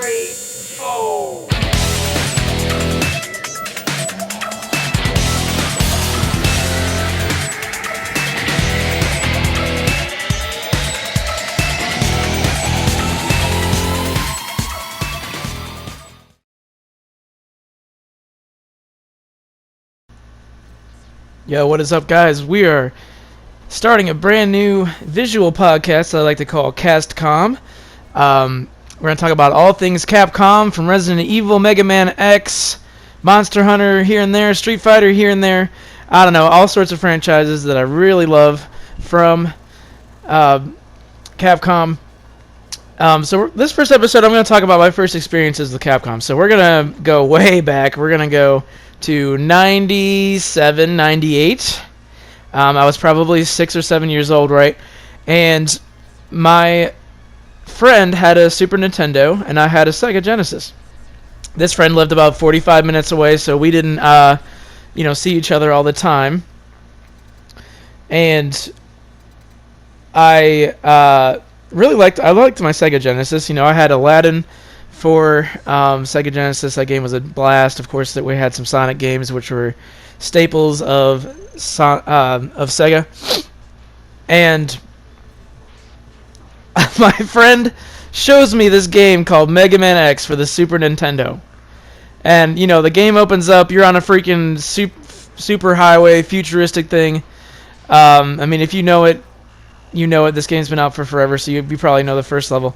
3, 4. Yo, what is up, guys? We are starting a brand new visual podcast that I like to call Castcom. We're going to talk about all things Capcom, from Resident Evil, Mega Man X, Monster Hunter here and there, Street Fighter here and there. I don't know, all sorts of franchises that I really love from Capcom. So this first episode, I'm going to talk about my first experiences with Capcom. So we're going to go way back. We're going to go to 97, 98. I was probably 6 or 7 years old, right? And my friend had a Super Nintendo, and I had a Sega Genesis. This friend lived about 45 minutes away, so we didn't, see each other all the time. And I liked my Sega Genesis. I had Aladdin for Sega Genesis. That game was a blast. Of course, that we had some Sonic games, which were staples of Sega. And my friend shows me this game called Mega Man X for the Super Nintendo. And, the game opens up. You're on a freaking super highway, futuristic thing. If you know it, you know it. This game's been out for forever, so you probably know the first level.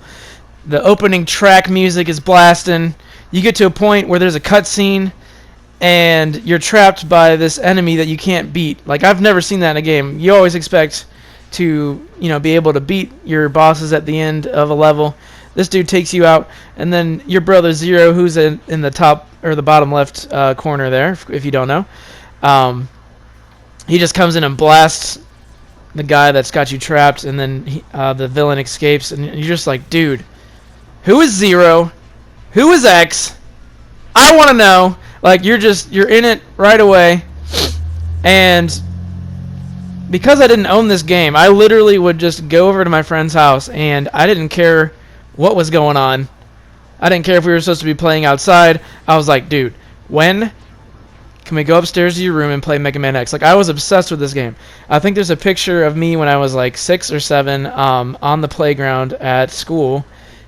The opening track music is blasting. You get to a point where there's a cutscene, and you're trapped by this enemy that you can't beat. Like, I've never seen that in a game. You always expect to, be able to beat your bosses at the end of a level. This dude takes you out, and then your brother Zero, who's in the top or the bottom left corner there, if you don't know, he just comes in and blasts the guy that's got you trapped, and then the villain escapes, and you're just like, dude, who is Zero? Who is X? I want to know. Like, you're in it right away. And because I didn't own this game, I literally would just go over to my friend's house, and I didn't care what was going on. I didn't care if we were supposed to be playing outside. I was like, dude, when can we go upstairs to your room and play Mega Man X? Like, I was obsessed with this game. I think there's a picture of me when I was like 6 or 7 on the playground at school,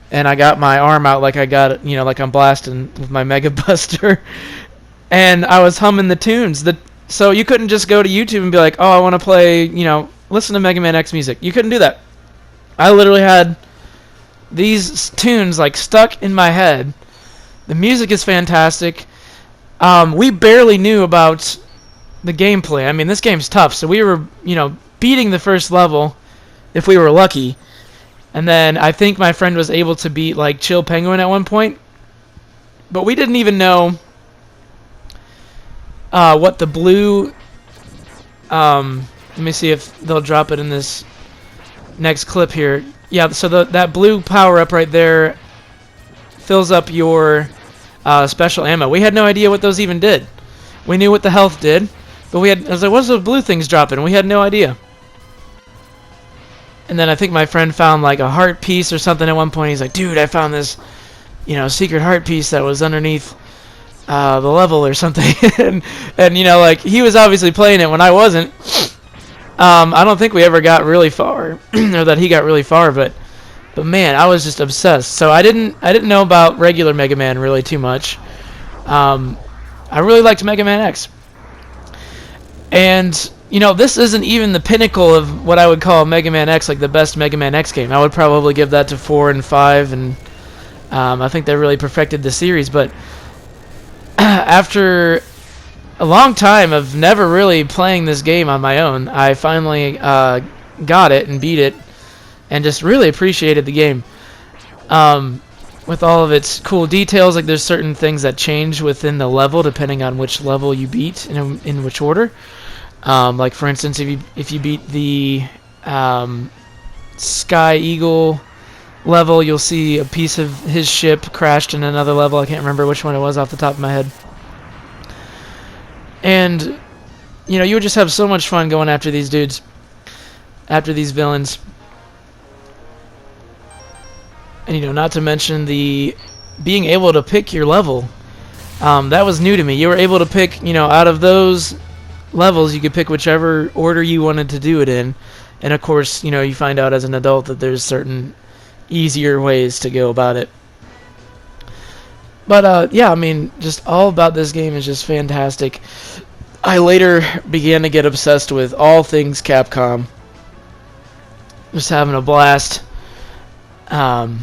and I got my arm out like I got, like I'm blasting with my Mega Buster, and I was humming the tunes. So you couldn't just go to YouTube and be like, oh, I want to play, listen to Mega Man X music. You couldn't do that. I literally had these tunes like stuck in my head. The music is fantastic. We barely knew about the gameplay. This game's tough, so we were, beating the first level if we were lucky. And then I think my friend was able to beat, like, Chill Penguin at one point. But we didn't even know what the blue... let me see if they'll drop it in this next clip here. Yeah, so that blue power-up right there fills up your special ammo. We had no idea what those even did. We knew what the health did, but I was like, what's those blue things dropping? We had no idea. And then I think my friend found like a heart piece or something at one point. He's like, dude, I found this, secret heart piece that was underneath the level or something. and he was obviously playing it when I wasn't. I don't think we ever got really far, or that he got really far, but man, I was just obsessed. So I didn't know about regular Mega Man really too much. I really liked Mega Man X. And, this isn't even the pinnacle of what I would call Mega Man X, like the best Mega Man X game. I would probably give that to 4 and 5, and I think they really perfected the series. But after a long time of never really playing this game on my own, I finally got it and beat it, and just really appreciated the game. With all of its cool details, like there's certain things that change within the level depending on which level you beat and in which order. Like for instance, if you beat the Sky Eagle level, you'll see a piece of his ship crashed in another level. I can't remember which one it was off the top of my head. And you would just have so much fun going after these dudes, after these villains. And not to mention the being able to pick your level. That was new to me. You were able to pick, out of those levels, you could pick whichever order you wanted to do it in. And of course, you find out as an adult that there's certain easier ways to go about it. But yeah, I mean, just all about this game is just fantastic. I later began to get obsessed with all things Capcom. Just having a blast. I'm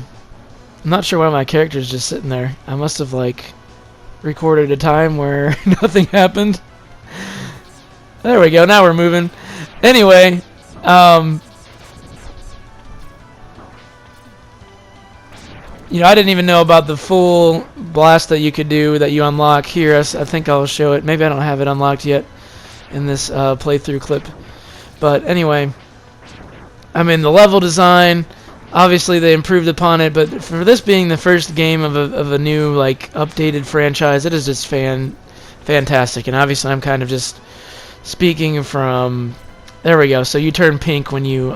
not sure why my character's just sitting there. I must have recorded a time where nothing happened. There we go. Now we're moving. Anyway, I didn't even know about the full blast that you could do that you unlock here. I think I'll show it. Maybe I don't have it unlocked yet in this playthrough clip. But anyway, I mean, the level design, obviously they improved upon it, but for this being the first game of a new, updated franchise, it is just fantastic. And obviously I'm kind of just speaking from... There we go. So you turn pink when you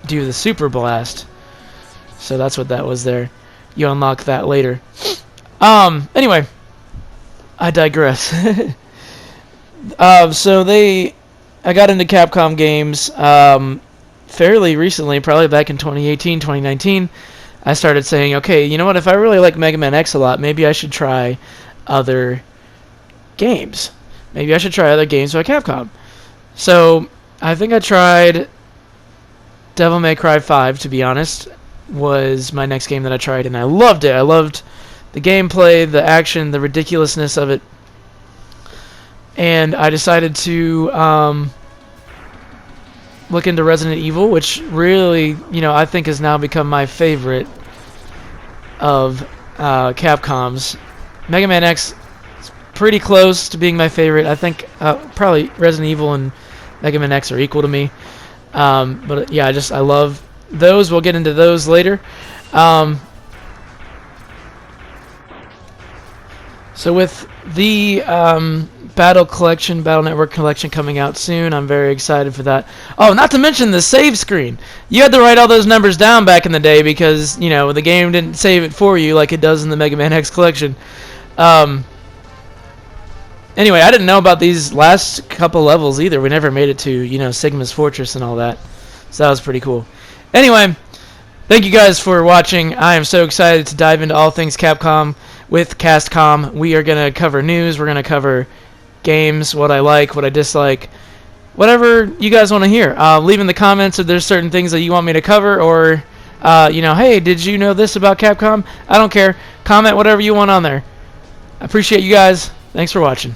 do the Super Blast. So that's what that was there. You unlock that later. Anyway, I digress. I got into Capcom games fairly recently, probably back in 2018, 2019. I started saying, okay, you know what? If I really like Mega Man X a lot, maybe I should try other games. Maybe I should try other games by Capcom. So I think I tried Devil May Cry 5, to be honest, was my next game that I tried, and I loved it. I loved the gameplay, the action, the ridiculousness of it. And I decided to look into Resident Evil, which really, I think has now become my favorite of Capcom's. Mega Man X is pretty close to being my favorite. I think probably Resident Evil and Mega Man X are equal to me. But yeah, I love those. We'll get into those later. So with the Battle Network Collection coming out soon, I'm very excited for that. Oh, not to mention the save screen. You had to write all those numbers down back in the day because, the game didn't save it for you like it does in the Mega Man X collection. Anyway, I didn't know about these last couple levels either. We never made it to, Sigma's Fortress and all that. So that was pretty cool. Anyway, thank you guys for watching. I am so excited to dive into all things Capcom with Castcom. We are going to cover news. We're going to cover games, what I like, what I dislike, whatever you guys want to hear. Leave in the comments if there's certain things that you want me to cover, or, hey, did you know this about Capcom? I don't care. Comment whatever you want on there. I appreciate you guys. Thanks for watching.